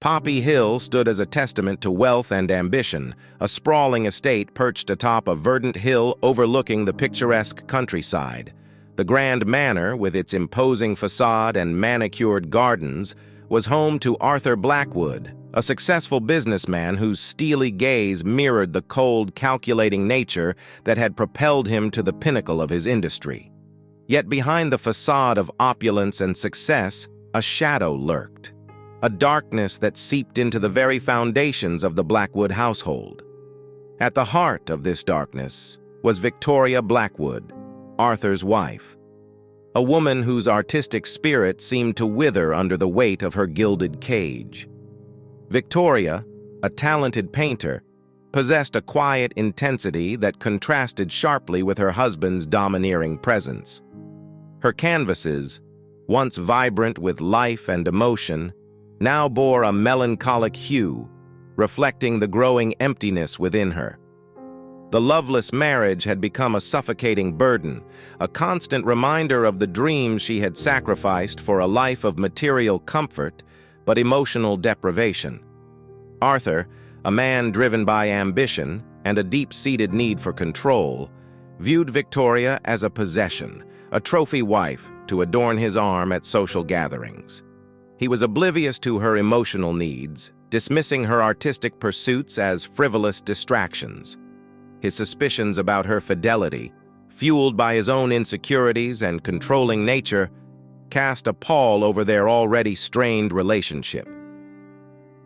Poppy Hill stood as a testament to wealth and ambition, a sprawling estate perched atop a verdant hill overlooking the picturesque countryside. The grand manor, with its imposing facade and manicured gardens, was home to Arthur Blackwood, a successful businessman whose steely gaze mirrored the cold, calculating nature that had propelled him to the pinnacle of his industry. Yet behind the facade of opulence and success, a shadow lurked, a darkness that seeped into the very foundations of the Blackwood household. At the heart of this darkness was Victoria Blackwood, Arthur's wife, a woman whose artistic spirit seemed to wither under the weight of her gilded cage. Victoria, a talented painter, possessed a quiet intensity that contrasted sharply with her husband's domineering presence. Her canvases, once vibrant with life and emotion, now bore a melancholic hue, reflecting the growing emptiness within her. The loveless marriage had become a suffocating burden, a constant reminder of the dreams she had sacrificed for a life of material comfort but emotional deprivation. Arthur, a man driven by ambition and a deep-seated need for control, viewed Victoria as a possession, a trophy wife to adorn his arm at social gatherings. He was oblivious to her emotional needs, dismissing her artistic pursuits as frivolous distractions. His suspicions about her fidelity, fueled by his own insecurities and controlling nature, cast a pall over their already strained relationship.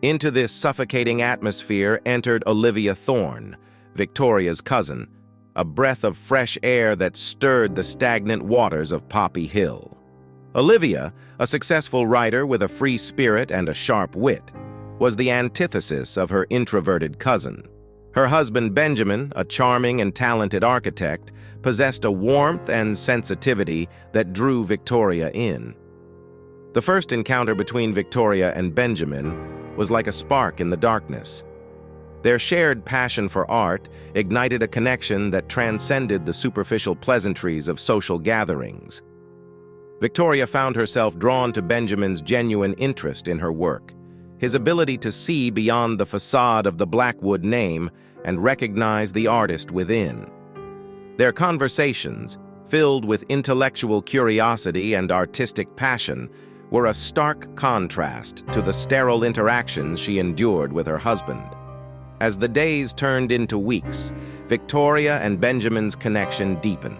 Into this suffocating atmosphere entered Olivia Thorne, Victoria's cousin, a breath of fresh air that stirred the stagnant waters of Poppy Hill. Olivia, a successful writer with a free spirit and a sharp wit, was the antithesis of her introverted cousin. Her husband Benjamin, a charming and talented architect, possessed a warmth and sensitivity that drew Victoria in. The first encounter between Victoria and Benjamin was like a spark in the darkness. Their shared passion for art ignited a connection that transcended the superficial pleasantries of social gatherings. Victoria found herself drawn to Benjamin's genuine interest in her work, his ability to see beyond the facade of the Blackwood name and recognize the artist within. Their conversations, filled with intellectual curiosity and artistic passion, were a stark contrast to the sterile interactions she endured with her husband. As the days turned into weeks, Victoria and Benjamin's connection deepened.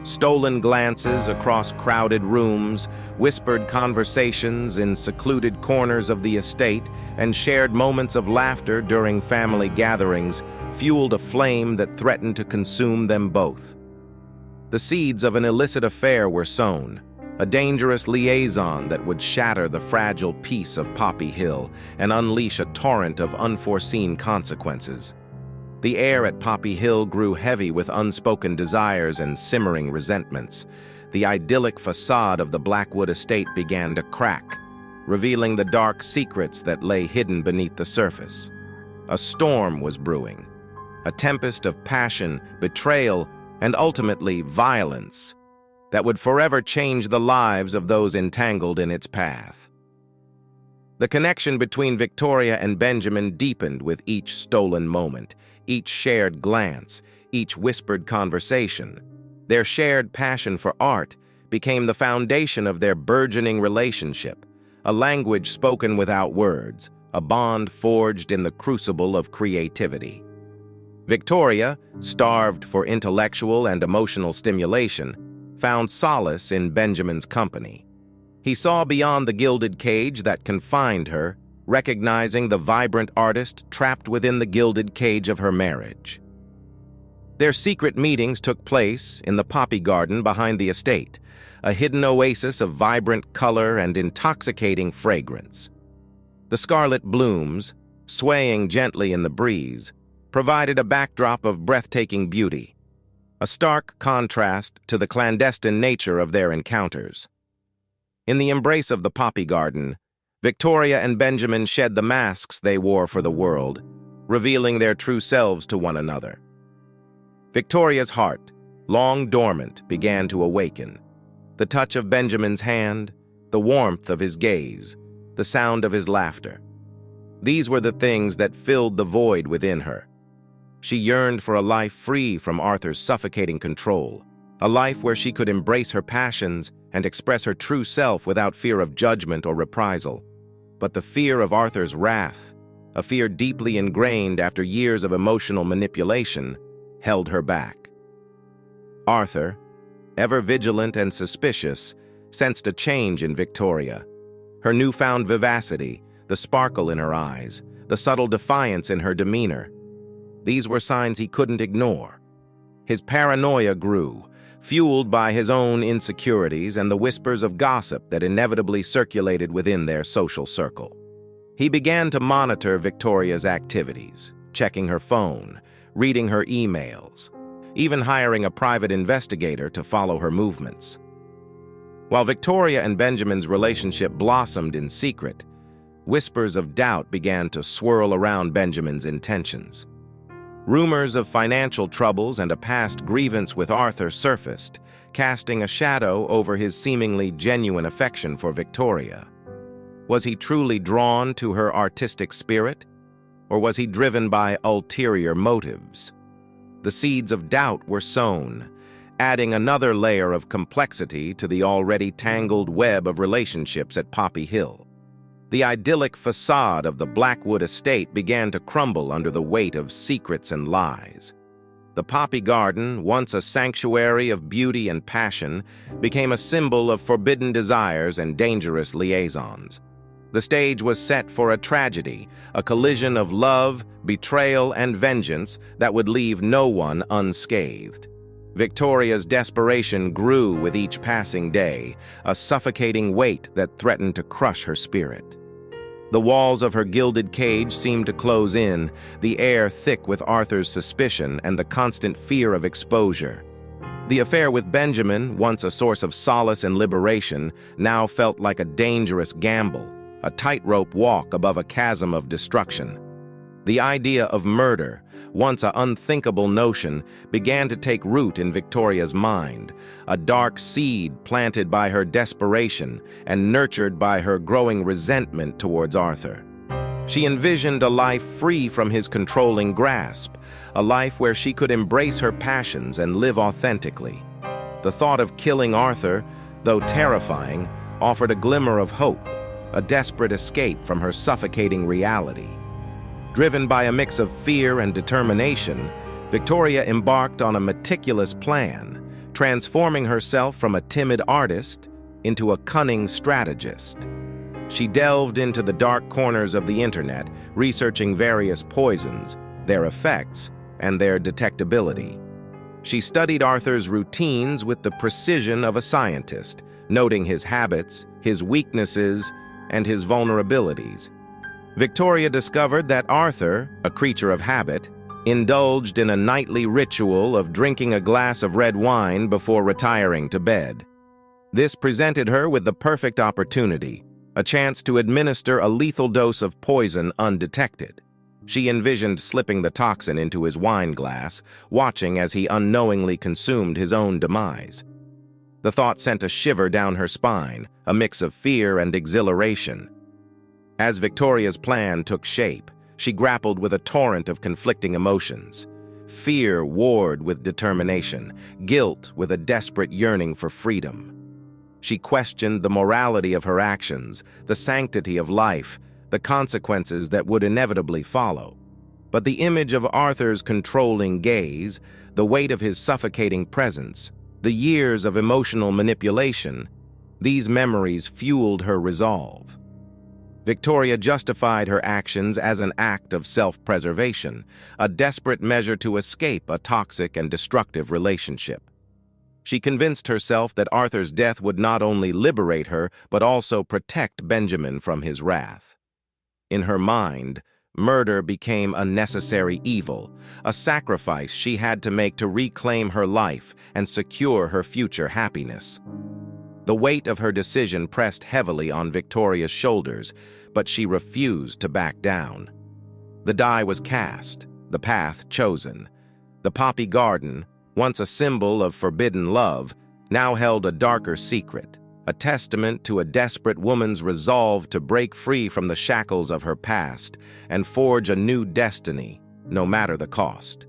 Stolen glances across crowded rooms, whispered conversations in secluded corners of the estate, and shared moments of laughter during family gatherings fueled a flame that threatened to consume them both. The seeds of an illicit affair were sown, a dangerous liaison that would shatter the fragile peace of Poppy Hill and unleash a torrent of unforeseen consequences. The air at Poppy Hill grew heavy with unspoken desires and simmering resentments. The idyllic facade of the Blackwood estate began to crack, revealing the dark secrets that lay hidden beneath the surface. A storm was brewing, a tempest of passion, betrayal, and ultimately violence that would forever change the lives of those entangled in its path. The connection between Victoria and Benjamin deepened with each stolen moment, each shared glance, each whispered conversation. Their shared passion for art became the foundation of their burgeoning relationship, a language spoken without words, a bond forged in the crucible of creativity. Victoria, starved for intellectual and emotional stimulation, found solace in Benjamin's company. He saw beyond the gilded cage that confined her, recognizing the vibrant artist trapped within the gilded cage of her marriage. Their secret meetings took place in the poppy garden behind the estate, a hidden oasis of vibrant color and intoxicating fragrance. The scarlet blooms, swaying gently in the breeze, provided a backdrop of breathtaking beauty, a stark contrast to the clandestine nature of their encounters. In the embrace of the poppy garden, Victoria and Benjamin shed the masks they wore for the world, revealing their true selves to one another. Victoria's heart, long dormant, began to awaken. The touch of Benjamin's hand, the warmth of his gaze, the sound of his laughter. These were the things that filled the void within her. She yearned for a life free from Arthur's suffocating control, a life where she could embrace her passions and express her true self without fear of judgment or reprisal. But the fear of Arthur's wrath, a fear deeply ingrained after years of emotional manipulation, held her back. Arthur, ever vigilant and suspicious, sensed a change in Victoria. Her newfound vivacity, the sparkle in her eyes, the subtle defiance in her demeanor. These were signs he couldn't ignore. His paranoia grew, fueled by his own insecurities and the whispers of gossip that inevitably circulated within their social circle. He began to monitor Victoria's activities, checking her phone, reading her emails, even hiring a private investigator to follow her movements. While Victoria and Benjamin's relationship blossomed in secret, whispers of doubt began to swirl around Benjamin's intentions. Rumors of financial troubles and a past grievance with Arthur surfaced, casting a shadow over his seemingly genuine affection for Victoria. Was he truly drawn to her artistic spirit, or was he driven by ulterior motives? The seeds of doubt were sown, adding another layer of complexity to the already tangled web of relationships at Poppy Hill. The idyllic facade of the Blackwood estate began to crumble under the weight of secrets and lies. The Poppy Garden, once a sanctuary of beauty and passion, became a symbol of forbidden desires and dangerous liaisons. The stage was set for a tragedy, a collision of love, betrayal, and vengeance that would leave no one unscathed. Victoria's desperation grew with each passing day, a suffocating weight that threatened to crush her spirit. The walls of her gilded cage seemed to close in, the air thick with Arthur's suspicion and the constant fear of exposure. The affair with Benjamin, once a source of solace and liberation, now felt like a dangerous gamble, a tightrope walk above a chasm of destruction. The idea of murder, once an unthinkable notion, began to take root in Victoria's mind, a dark seed planted by her desperation and nurtured by her growing resentment towards Arthur. She envisioned a life free from his controlling grasp, a life where she could embrace her passions and live authentically. The thought of killing Arthur, though terrifying, offered a glimmer of hope, a desperate escape from her suffocating reality. Driven by a mix of fear and determination, Victoria embarked on a meticulous plan, transforming herself from a timid artist into a cunning strategist. She delved into the dark corners of the internet, researching various poisons, their effects, and their detectability. She studied Arthur's routines with the precision of a scientist, noting his habits, his weaknesses, and his vulnerabilities. Victoria discovered that Arthur, a creature of habit, indulged in a nightly ritual of drinking a glass of red wine before retiring to bed. This presented her with the perfect opportunity, a chance to administer a lethal dose of poison undetected. She envisioned slipping the toxin into his wine glass, watching as he unknowingly consumed his own demise. The thought sent a shiver down her spine, a mix of fear and exhilaration. As Victoria's plan took shape, she grappled with a torrent of conflicting emotions. Fear warred with determination, guilt with a desperate yearning for freedom. She questioned the morality of her actions, the sanctity of life, the consequences that would inevitably follow. But the image of Arthur's controlling gaze, the weight of his suffocating presence, the years of emotional manipulation, these memories fueled her resolve. Victoria justified her actions as an act of self-preservation, a desperate measure to escape a toxic and destructive relationship. She convinced herself that Arthur's death would not only liberate her, but also protect Benjamin from his wrath. In her mind, murder became a necessary evil, a sacrifice she had to make to reclaim her life and secure her future happiness. The weight of her decision pressed heavily on Victoria's shoulders, but she refused to back down. The die was cast, the path chosen. The Poppy Garden, once a symbol of forbidden love, now held a darker secret, a testament to a desperate woman's resolve to break free from the shackles of her past and forge a new destiny, no matter the cost.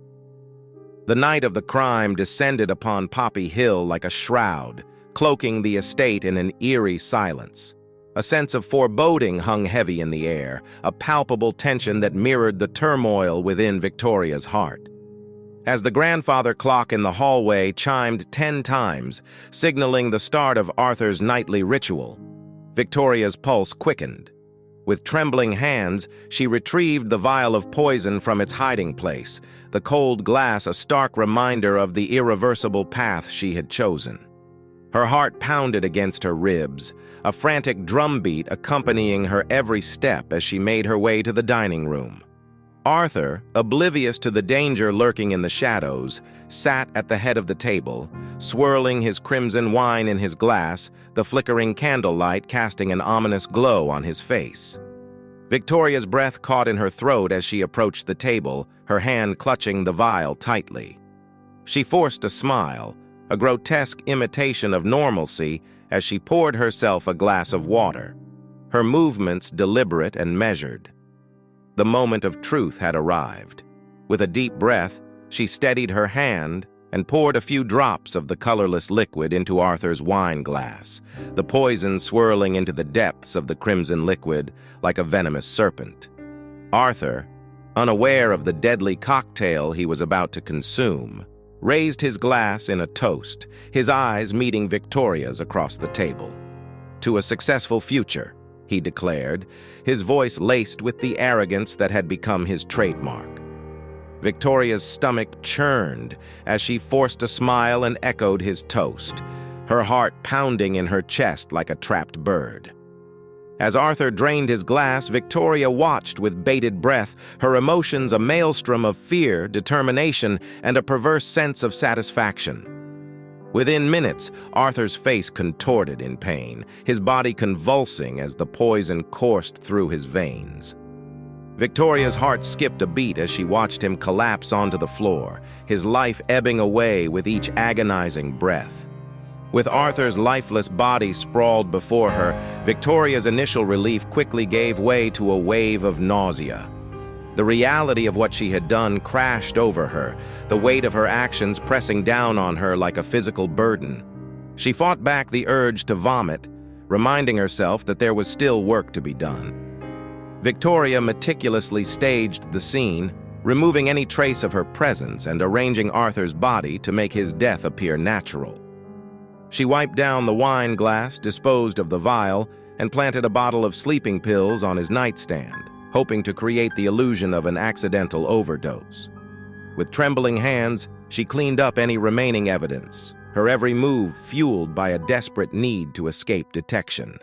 The night of the crime descended upon Poppy Hill like a shroud, cloaking the estate in an eerie silence. A sense of foreboding hung heavy in the air, a palpable tension that mirrored the turmoil within Victoria's heart. As the grandfather clock in the hallway chimed 10 times, signaling the start of Arthur's nightly ritual, Victoria's pulse quickened. With trembling hands, she retrieved the vial of poison from its hiding place, the cold glass a stark reminder of the irreversible path she had chosen. Her heart pounded against her ribs, a frantic drumbeat accompanying her every step as she made her way to the dining room. Arthur, oblivious to the danger lurking in the shadows, sat at the head of the table, swirling his crimson wine in his glass, the flickering candlelight casting an ominous glow on his face. Victoria's breath caught in her throat as she approached the table, her hand clutching the vial tightly. She forced a smile, a grotesque imitation of normalcy, as she poured herself a glass of water, her movements deliberate and measured. The moment of truth had arrived. With a deep breath, she steadied her hand and poured a few drops of the colorless liquid into Arthur's wine glass, the poison swirling into the depths of the crimson liquid like a venomous serpent. Arthur, unaware of the deadly cocktail he was about to consume, raised his glass in a toast, his eyes meeting Victoria's across the table. "To a successful future," he declared, his voice laced with the arrogance that had become his trademark. Victoria's stomach churned as she forced a smile and echoed his toast, her heart pounding in her chest like a trapped bird. As Arthur drained his glass, Victoria watched with bated breath, her emotions a maelstrom of fear, determination, and a perverse sense of satisfaction. Within minutes, Arthur's face contorted in pain, his body convulsing as the poison coursed through his veins. Victoria's heart skipped a beat as she watched him collapse onto the floor, his life ebbing away with each agonizing breath. With Arthur's lifeless body sprawled before her, Victoria's initial relief quickly gave way to a wave of nausea. The reality of what she had done crashed over her, the weight of her actions pressing down on her like a physical burden. She fought back the urge to vomit, reminding herself that there was still work to be done. Victoria meticulously staged the scene, removing any trace of her presence and arranging Arthur's body to make his death appear natural. She wiped down the wine glass, disposed of the vial, and planted a bottle of sleeping pills on his nightstand, hoping to create the illusion of an accidental overdose. With trembling hands, she cleaned up any remaining evidence, her every move fueled by a desperate need to escape detection.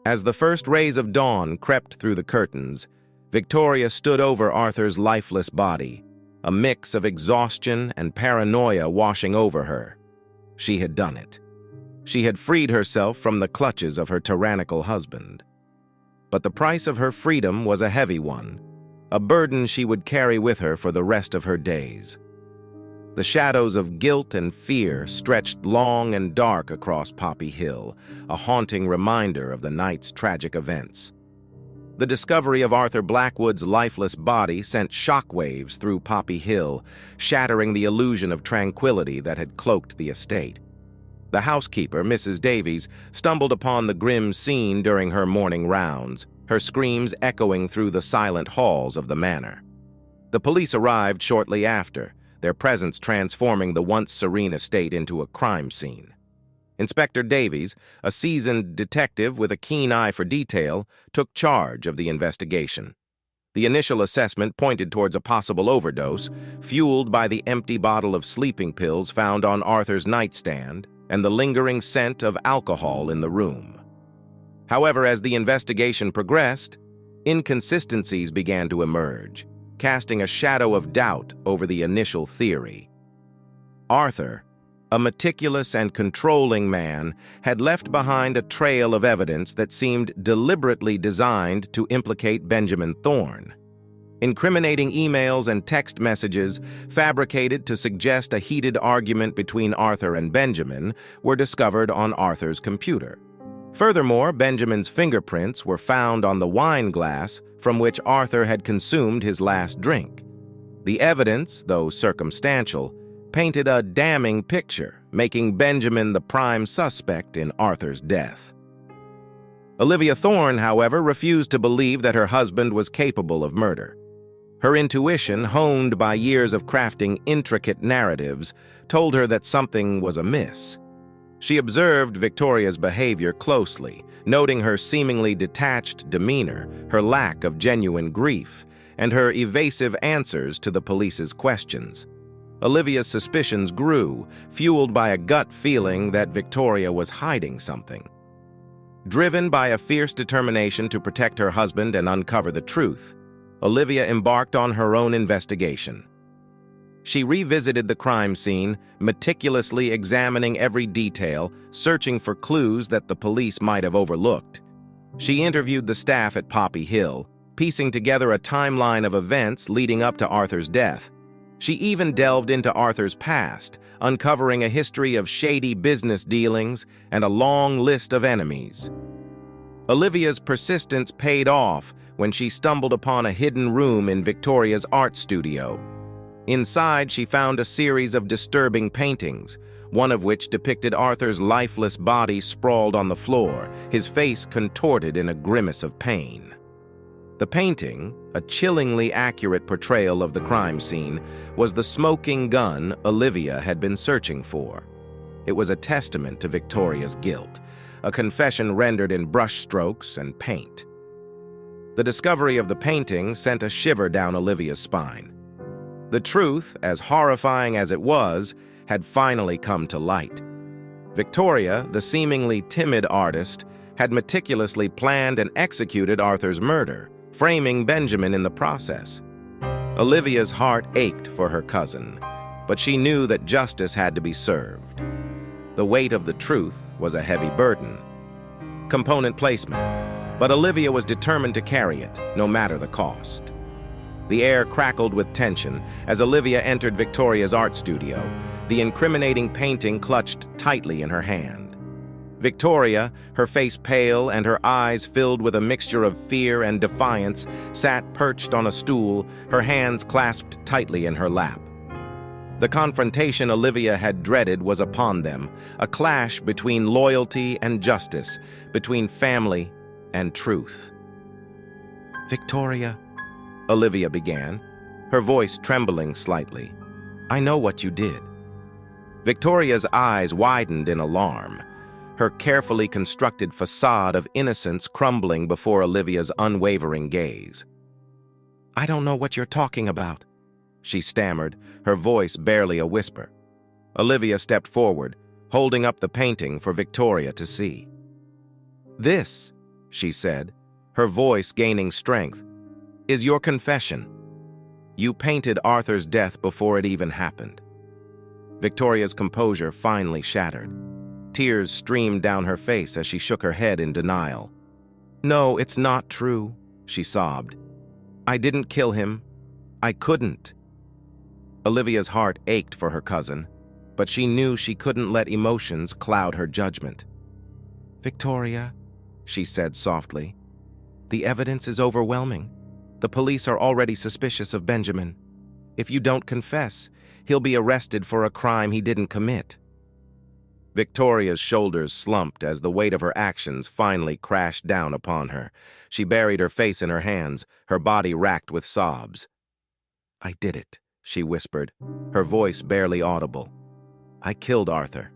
As the first rays of dawn crept through the curtains, Victoria stood over Arthur's lifeless body, a mix of exhaustion and paranoia washing over her. She had done it. She had freed herself from the clutches of her tyrannical husband. But the price of her freedom was a heavy one, a burden she would carry with her for the rest of her days. The shadows of guilt and fear stretched long and dark across Poppy Hill, a haunting reminder of the night's tragic events. The discovery of Arthur Blackwood's lifeless body sent shockwaves through Poppy Hill, shattering the illusion of tranquility that had cloaked the estate. The housekeeper, Mrs. Davies, stumbled upon the grim scene during her morning rounds, her screams echoing through the silent halls of the manor. The police arrived shortly after, their presence transforming the once serene estate into a crime scene. Inspector Davies, a seasoned detective with a keen eye for detail, took charge of the investigation. The initial assessment pointed towards a possible overdose, fueled by the empty bottle of sleeping pills found on Arthur's nightstand and the lingering scent of alcohol in the room. However, as the investigation progressed, inconsistencies began to emerge, casting a shadow of doubt over the initial theory. Arthur, a meticulous and controlling man, had left behind a trail of evidence that seemed deliberately designed to implicate Benjamin Thorne. Incriminating emails and text messages, fabricated to suggest a heated argument between Arthur and Benjamin, were discovered on Arthur's computer. Furthermore, Benjamin's fingerprints were found on the wine glass from which Arthur had consumed his last drink. The evidence, though circumstantial, painted a damning picture, making Benjamin the prime suspect in Arthur's death. Olivia Thorne, however, refused to believe that her husband was capable of murder. Her intuition, honed by years of crafting intricate narratives, told her that something was amiss. She observed Victoria's behavior closely, noting her seemingly detached demeanor, her lack of genuine grief, and her evasive answers to the police's questions. Olivia's suspicions grew, fueled by a gut feeling that Victoria was hiding something. Driven by a fierce determination to protect her husband and uncover the truth, Olivia embarked on her own investigation. She revisited the crime scene, meticulously examining every detail, searching for clues that the police might have overlooked. She interviewed the staff at Poppy Hill, piecing together a timeline of events leading up to Arthur's death. She even delved into Arthur's past, uncovering a history of shady business dealings and a long list of enemies. Olivia's persistence paid off when she stumbled upon a hidden room in Victoria's art studio. Inside, she found a series of disturbing paintings, one of which depicted Arthur's lifeless body sprawled on the floor, his face contorted in a grimace of pain. The painting, a chillingly accurate portrayal of the crime scene, was the smoking gun Olivia had been searching for. It was a testament to Victoria's guilt, a confession rendered in brushstrokes and paint. The discovery of the painting sent a shiver down Olivia's spine. The truth, as horrifying as it was, had finally come to light. Victoria, the seemingly timid artist, had meticulously planned and executed Arthur's murder, framing Benjamin in the process. Olivia's heart ached for her cousin, but she knew that justice had to be served. The weight of the truth was a heavy burden. Component placement, but Olivia was determined to carry it, no matter the cost. The air crackled with tension as Olivia entered Victoria's art studio, the incriminating painting clutched tightly in her hand. Victoria, her face pale and her eyes filled with a mixture of fear and defiance, sat perched on a stool, her hands clasped tightly in her lap. The confrontation Olivia had dreaded was upon them, a clash between loyalty and justice, between family and truth. "Victoria," Olivia began, her voice trembling slightly, "I know what you did." Victoria's eyes widened in alarm, her carefully constructed facade of innocence crumbling before Olivia's unwavering gaze. "I don't know what you're talking about," she stammered, her voice barely a whisper. Olivia stepped forward, holding up the painting for Victoria to see. "This," she said, her voice gaining strength, "is your confession. You painted Arthur's death before it even happened." Victoria's composure finally shattered. Tears streamed down her face as she shook her head in denial. "No, it's not true," she sobbed. "I didn't kill him. I couldn't." Olivia's heart ached for her cousin, but she knew she couldn't let emotions cloud her judgment. "Victoria," she said softly, "the evidence is overwhelming. The police are already suspicious of Benjamin. If you don't confess, he'll be arrested for a crime he didn't commit." Victoria's shoulders slumped as the weight of her actions finally crashed down upon her. She buried her face in her hands, her body racked with sobs. "I did it," she whispered, her voice barely audible. "I killed Arthur."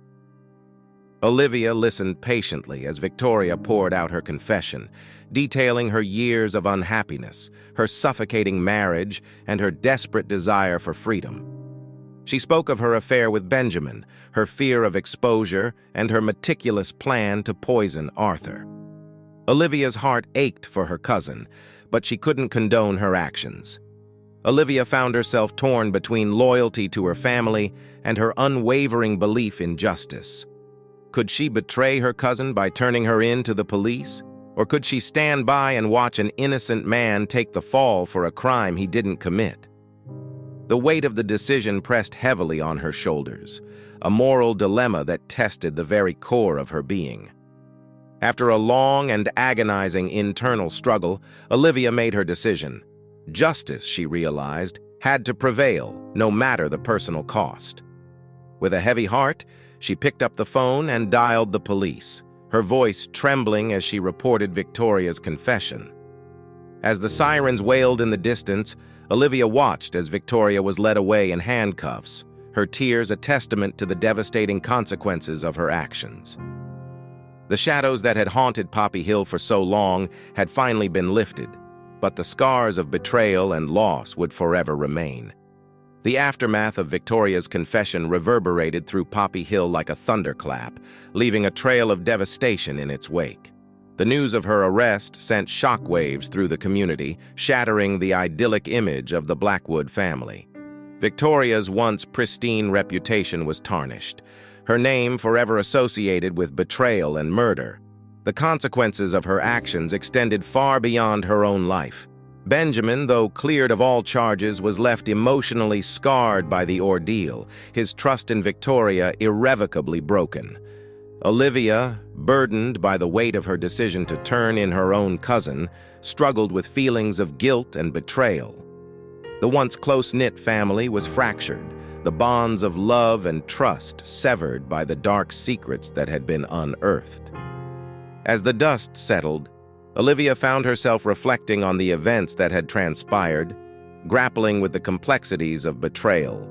Olivia listened patiently as Victoria poured out her confession, detailing her years of unhappiness, her suffocating marriage, and her desperate desire for freedom. She spoke of her affair with Benjamin, her fear of exposure, and her meticulous plan to poison Arthur. Olivia's heart ached for her cousin, but she couldn't condone her actions. Olivia found herself torn between loyalty to her family and her unwavering belief in justice. Could she betray her cousin by turning her in to the police? Or could she stand by and watch an innocent man take the fall for a crime he didn't commit? The weight of the decision pressed heavily on her shoulders, a moral dilemma that tested the very core of her being. After a long and agonizing internal struggle, Olivia made her decision. Justice, she realized, had to prevail, no matter the personal cost. With a heavy heart, she picked up the phone and dialed the police, her voice trembling as she reported Victoria's confession. As the sirens wailed in the distance, Olivia watched as Victoria was led away in handcuffs, her tears a testament to the devastating consequences of her actions. The shadows that had haunted Poppy Hill for so long had finally been lifted, but the scars of betrayal and loss would forever remain. The aftermath of Victoria's confession reverberated through Poppy Hill like a thunderclap, leaving a trail of devastation in its wake. The news of her arrest sent shockwaves through the community, shattering the idyllic image of the Blackwood family. Victoria's once pristine reputation was tarnished, her name forever associated with betrayal and murder. The consequences of her actions extended far beyond her own life. Benjamin, though cleared of all charges, was left emotionally scarred by the ordeal, his trust in Victoria irrevocably broken. Olivia, burdened by the weight of her decision to turn in her own cousin, struggled with feelings of guilt and betrayal. The once close-knit family was fractured, the bonds of love and trust severed by the dark secrets that had been unearthed. As the dust settled, Olivia found herself reflecting on the events that had transpired, grappling with the complexities of betrayal,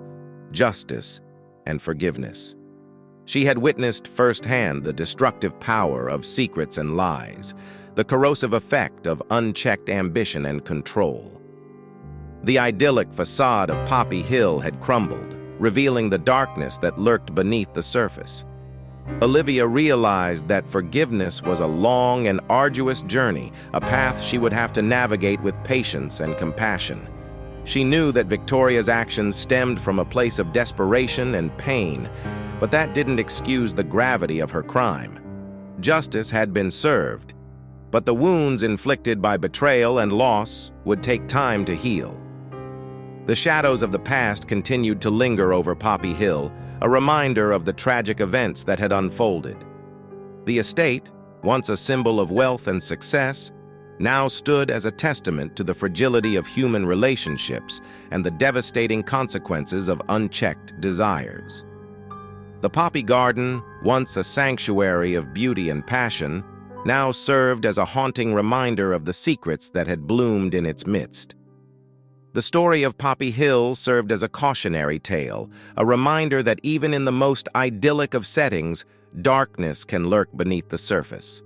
justice, and forgiveness. She had witnessed firsthand the destructive power of secrets and lies, the corrosive effect of unchecked ambition and control. The idyllic facade of Poppy Hill had crumbled, revealing the darkness that lurked beneath the surface. Olivia realized that forgiveness was a long and arduous journey, a path she would have to navigate with patience and compassion. She knew that Victoria's actions stemmed from a place of desperation and pain, but that didn't excuse the gravity of her crime. Justice had been served, but the wounds inflicted by betrayal and loss would take time to heal. The shadows of the past continued to linger over Poppy Hill, a reminder of the tragic events that had unfolded. The estate, once a symbol of wealth and success, now stood as a testament to the fragility of human relationships and the devastating consequences of unchecked desires. The Poppy Garden, once a sanctuary of beauty and passion, now served as a haunting reminder of the secrets that had bloomed in its midst. The story of Poppy Hill served as a cautionary tale, a reminder that even in the most idyllic of settings, darkness can lurk beneath the surface.